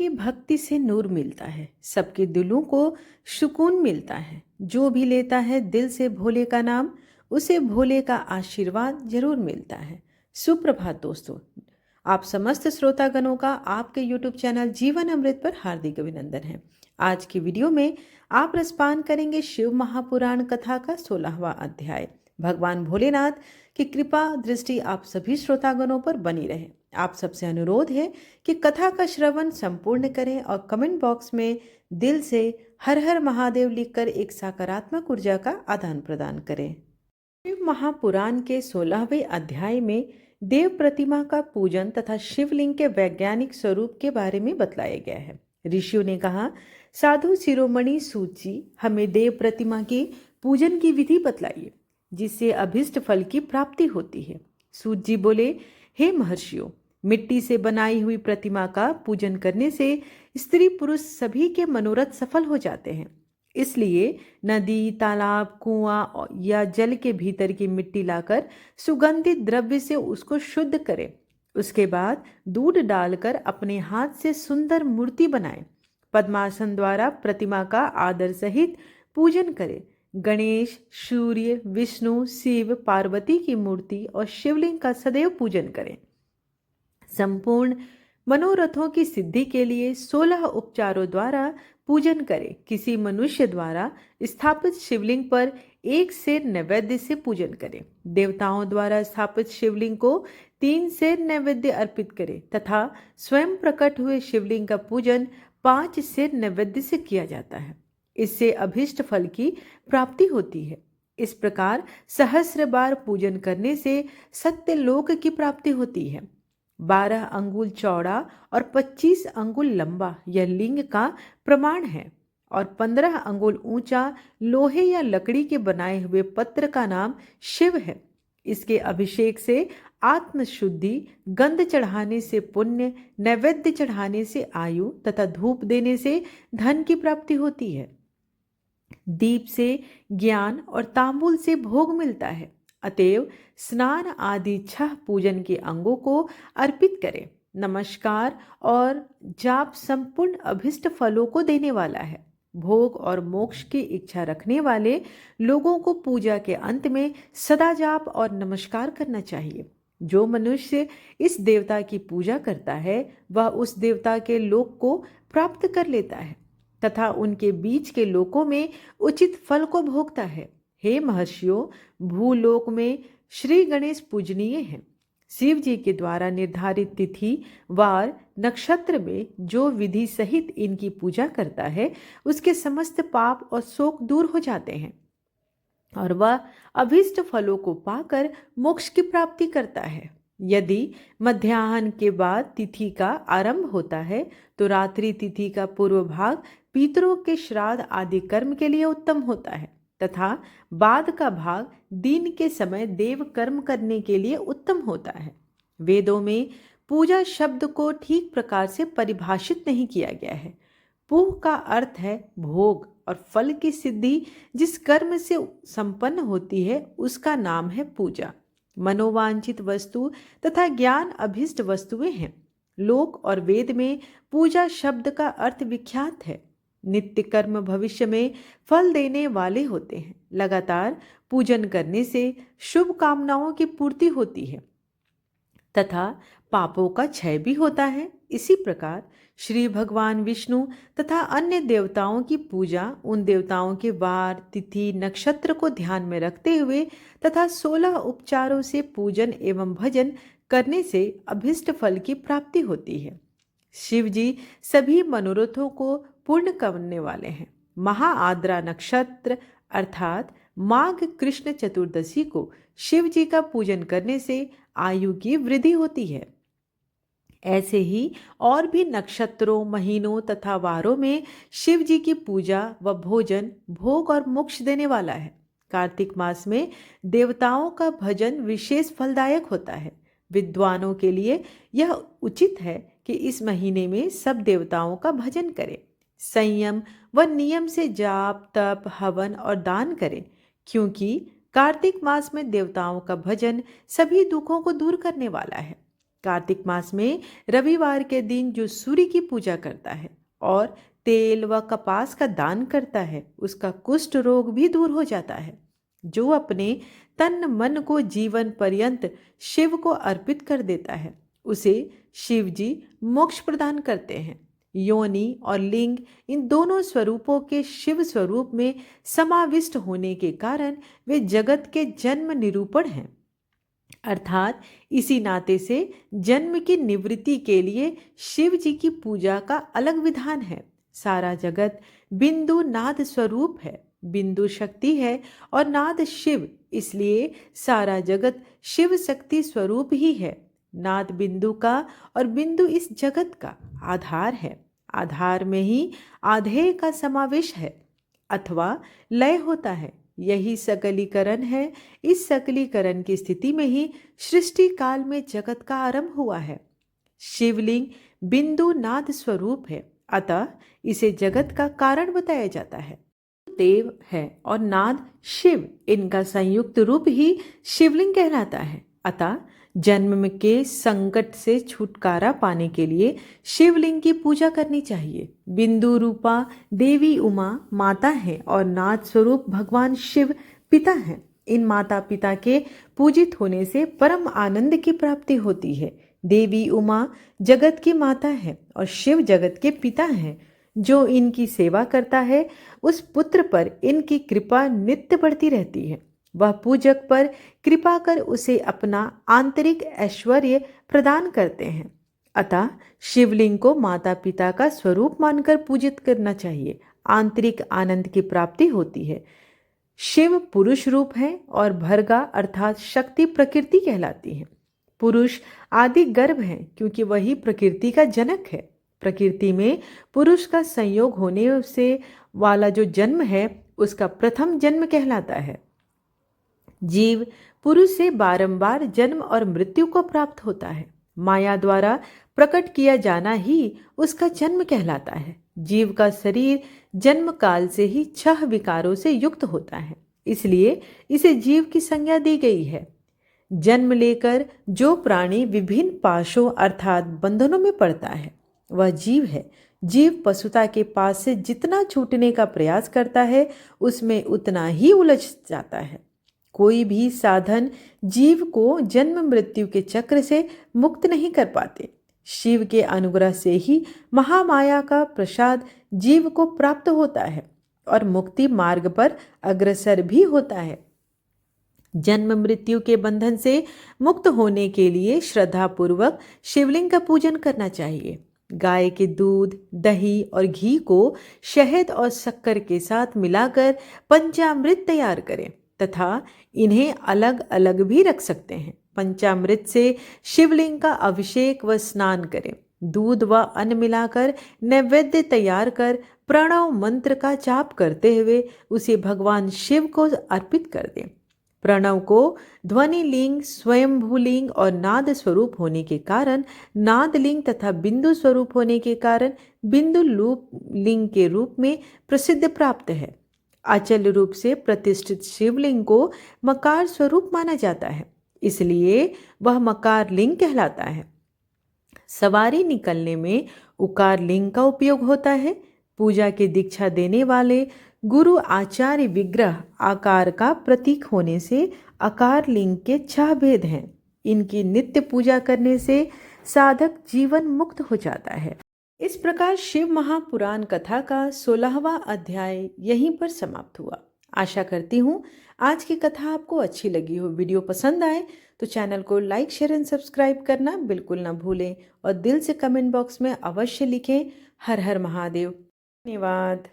की भक्ति से नूर मिलता है, सबके दिलों को सुकून मिलता है। जो भी लेता है दिल से भोले का नाम, उसे भोले का आशीर्वाद जरूर मिलता है। सुप्रभात दोस्तों, आप समस्त श्रोतागणों का आपके YouTube चैनल जीवन अमृत पर हार्दिक अभिनंदन है। आज की वीडियो में आप रसपान करेंगे शिव महापुराण कथा का 16वां अध्याय। भगवान भोलेनाथ की कृपा दृष्टि आप सभी श्रोतागणों पर बनी रहे। आप सबसे अनुरोध है कि कथा का श्रवण संपूर्ण करें और कमेंट बॉक्स में दिल से हर हर महादेव लिखकर एक सकारात्मक ऊर्जा का आदान प्रदान करें। शिव महापुराण के 16वें अध्याय में देव प्रतिमा का पूजन तथा शिवलिंग के वैज्ञानिक स्वरूप के बारे में बतलाया गया है। ऋषियों ने कहा, साधु शिरोमणि सूत जी, हमें देव प्रतिमा के पूजन की विधि बतलाइए जिससे अभिष्ट फल की प्राप्ति होती है। सूत जी बोले, हे महर्षियों, मिट्टी से बनाई हुई प्रतिमा का पूजन करने से स्त्री पुरुष सभी के मनोरथ सफल हो जाते हैं। इसलिए नदी, तालाब, कुआं या जल के भीतर की मिट्टी लाकर सुगंधित द्रव्य से उसको शुद्ध करें। उसके बाद दूध डालकर अपने हाथ से सुंदर मूर्ति बनाएं। पद्मासन द्वारा प्रतिमा का आदर सहित पूजन करें। गणेश, सूर्य, विष्णु, शिव, पार्वती की मूर्ति और शिवलिंग का सदैव पूजन करें। संपूर्ण मनोरथों की सिद्धि के लिए 16 उपचारों द्वारा पूजन करें। किसी मनुष्य द्वारा स्थापित शिवलिंग पर एक सेर नैवेद्य से पूजन करें। देवताओं द्वारा स्थापित शिवलिंग को 3 सेर नैवेद्य अर्पित करें तथा स्वयं प्रकट हुए शिवलिंग का पूजन 5 सेर नैवेद्य से किया जाता है। इससे अभिष्ट फल की प्राप्ति होती है। इस प्रकार सहस्र बार पूजन करने से सत्य लोक की प्राप्ति होती है। 12 अंगुल चौड़ा और 25 अंगुल लंबा यह लिंग का प्रमाण है और 15 अंगुल ऊंचा लोहे या लकड़ी के बनाए हुए पत्र का नाम शिव है। इसके अभिषेक से आत्मशुद्धि, गंध चढ़ाने से पुण्य, नैवेद्य चढ़ाने से आयु तथा धूप देने से धन की प्राप्ति होती है। दीप से ज्ञान और तांबुल से भोग मिलता है। अतएव स्नान आदि 6 पूजन के अंगों को अर्पित करें। नमस्कार और जाप संपूर्ण अभिष्ट फलों को देने वाला है। भोग और मोक्ष की इच्छा रखने वाले लोगों को पूजा के अंत में सदा जाप और नमस्कार करना चाहिए। जो मनुष्य इस देवता की पूजा करता है वह उस देवता के लोक को प्राप्त कर लेता है तथा उनके बीच के लोकों में उचित फल को भोगता है। हे महर्षियों, भूलोक में श्री गणेश पूजनीय हैं। शिव जी के द्वारा निर्धारित तिथि, वार, नक्षत्र में जो विधि सहित इनकी पूजा करता है उसके समस्त पाप और शोक दूर हो जाते हैं और वह अभीष्ट फलों को पाकर मोक्ष की प्राप्ति करता है। यदि मध्याह्न के बाद तिथि का आरंभ होता है तो रात्रि तिथि का पूर्व भाग पितरों के श्राद्ध आदि कर्म के लिए उत्तम होता है तथा बाद का भाग दिन के समय देव कर्म करने के लिए उत्तम होता है। वेदों में पूजा शब्द को ठीक प्रकार से परिभाषित नहीं किया गया है। पूह का अर्थ है भोग और फल की सिद्धि जिस कर्म से संपन्न होती है उसका नाम है पूजा। मनोवांछित वस्तु तथा ज्ञान अभिष्ट वस्तुएं हैं। लोक और वेद में पूजा शब्द का अर्थ विख्यात है। नित्य कर्म भविष्य में फल देने वाले होते हैं। लगातार पूजन करने से शुभ कामनाओं की पूर्ति होती है तथा पापों का क्षय भी होता है। इसी प्रकार श्री भगवान विष्णु तथा अन्य देवताओं की पूजा उन देवताओं के वार, तिथि, नक्षत्र को ध्यान में रखते हुए तथा 16 उपचारों से पूजन एवं भजन करने से अभिष्ट फल की प्राप्ति होती है। शिव जी सभी मनोरथों को पूर्ण करने वाले हैं। महाआद्रा नक्षत्र अर्थात माघ कृष्ण चतुर्दशी को शिव जी का पूजन करने से आयु की वृद्धि होती है। ऐसे ही और भी नक्षत्रों, महीनों तथा वारों में शिव जी की पूजा व भोजन भोग और मोक्ष देने वाला है। कार्तिक मास में देवताओं का भजन विशेष फलदायक होता है। विद्वानों के लिए यह उचित है कि इस महीने में सब देवताओं का भजन करें। संयम व नियम से जाप, तप, हवन और दान करें, क्योंकि कार्तिक मास में देवताओं का भजन सभी दुखों को दूर करने वाला है। कार्तिक मास में रविवार के दिन जो सूर्य की पूजा करता है और तेल व कपास का दान करता है, उसका कुष्ठ रोग भी दूर हो जाता है। जो अपने तन मन को जीवन पर्यंत शिव को अर्पित कर देता है, उसे शिव जी मोक्ष प्रदान करते हैं। योनि और लिंग इन दोनों स्वरूपों के शिव स्वरूप में समाविष्ट होने के कारण वे जगत के जन्म निरूपण हैं। अर्थात इसी नाते से जन्म की निवृत्ति के लिए शिव जी की पूजा का अलग विधान है। सारा जगत बिंदु नाद स्वरूप है, बिंदु शक्ति है और नाद शिव, इसलिए सारा जगत शिव शक्ति स्वरूप ही है। नाद बिंदु का और बिंदु इस जगत का आधार है। आधार में ही आधेय का समावेश है अथवा लय होता है। यही सकलीकरण है। इस सकलीकरण की स्थिति में ही सृष्टि काल में जगत का आरंभ हुआ है। शिवलिंग बिंदु नाद स्वरूप है, अतः इसे जगत का कारण बताया जाता है। देव है और नाद शिव, इनका संयुक्त रूप ही शिवलिंग कहलाता है। अतः जन्म के संकट से छुटकारा पाने के लिए शिवलिंग की पूजा करनी चाहिए। बिंदु रूपा देवी उमा माता है और नाद स्वरूप भगवान शिव पिता हैं। इन माता पिता के पूजित होने से परम आनंद की प्राप्ति होती है। देवी उमा जगत की माता है और शिव जगत के पिता हैं। जो इनकी सेवा करता है, उस पुत्र पर इनकी कृपा नित्य बढ़ती रहती है। वह पूजक पर कृपा कर उसे अपना आंतरिक ऐश्वर्य प्रदान करते हैं। अतः शिवलिंग को माता पिता का स्वरूप मानकर पूजित करना चाहिए। आंतरिक आनंद की प्राप्ति होती है। शिव पुरुष रूप है और भर्गा अर्थात शक्ति प्रकृति कहलाती है। पुरुष आदि गर्भ है क्योंकि वही प्रकृति का जनक है। प्रकृति में पुरुष का संयोग होने से वाला जो जन्म है, उसका प्रथम जन्म कहलाता है। जीव पुरुष से बारंबार जन्म और मृत्यु को प्राप्त होता है। माया द्वारा प्रकट किया जाना ही उसका जन्म कहलाता है। जीव का शरीर जन्म काल से ही 6 विकारों से युक्त होता है, इसलिए इसे जीव की संज्ञा दी गई है। जन्म लेकर जो प्राणी विभिन्न पाशों अर्थात बंधनों में पड़ता है, वह जीव है। जीव पशुता के पास से जितना छूटने का प्रयास करता है, उसमें उतना ही उलझ जाता है। कोई भी साधन जीव को जन्म मृत्यु के चक्र से मुक्त नहीं कर पाते। शिव के अनुग्रह से ही महामाया का प्रसाद जीव को प्राप्त होता है और मुक्ति मार्ग पर अग्रसर भी होता है। जन्म मृत्यु के बंधन से मुक्त होने के लिए श्रद्धा पूर्वक शिवलिंग का पूजन करना चाहिए। गाय के दूध, दही और घी को शहद और शक्कर के साथ मिलाकर पंचामृत तैयार करें तथा इन्हें अलग अलग भी रख सकते हैं। पंचामृत से शिवलिंग का अभिषेक व स्नान करें। दूध व अन्न मिलाकर नैवेद्य तैयार कर प्रणव मंत्र का जाप करते हुए उसे भगवान शिव को अर्पित कर दें। प्रणव को ध्वनि लिंग, स्वयंभूलिंग और नाद स्वरूप होने के कारण नाद लिंग तथा बिंदु स्वरूप होने के कारण बिंदु लिंग के रूप में प्रसिद्ध प्राप्त है। अचल रूप से प्रतिष्ठित शिवलिंग को मकार स्वरूप माना जाता है, इसलिए वह मकार लिंग कहलाता है। सवारी निकलने में उकार लिंग का उपयोग होता है। पूजा की दीक्षा देने वाले गुरु आचार्य विग्रह आकार का प्रतीक होने से आकार लिंग के 6 भेद हैं। इनकी नित्य पूजा करने से साधक जीवन मुक्त हो जाता है। इस प्रकार शिव महापुराण कथा का 16वां अध्याय यहीं पर समाप्त हुआ। आशा करती हूँ आज की कथा आपको अच्छी लगी हो। वीडियो पसंद आए तो चैनल को लाइक, शेयर एंड सब्सक्राइब करना बिल्कुल ना भूलें और दिल से कमेंट बॉक्स में अवश्य लिखें हर हर महादेव। धन्यवाद।